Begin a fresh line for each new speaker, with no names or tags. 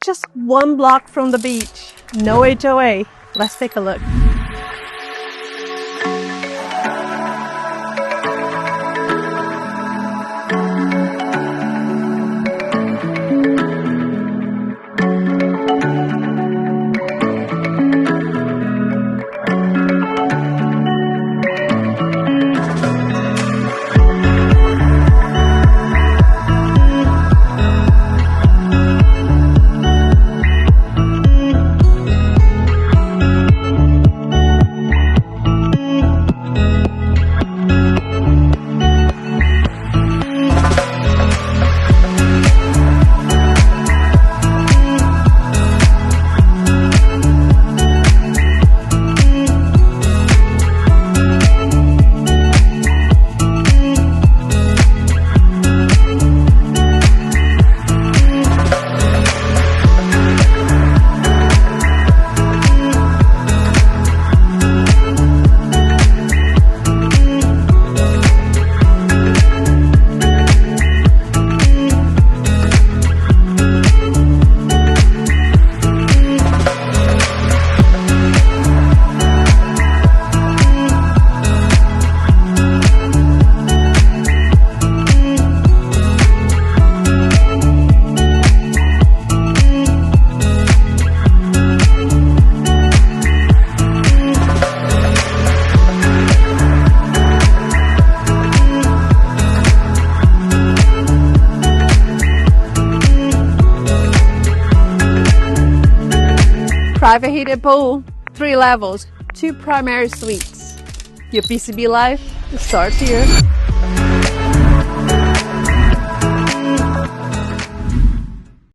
just 1 block from the beach. No HOA. Let's take a look. Private heated pool, 3 levels, 2 primary suites. Your PCB life starts here.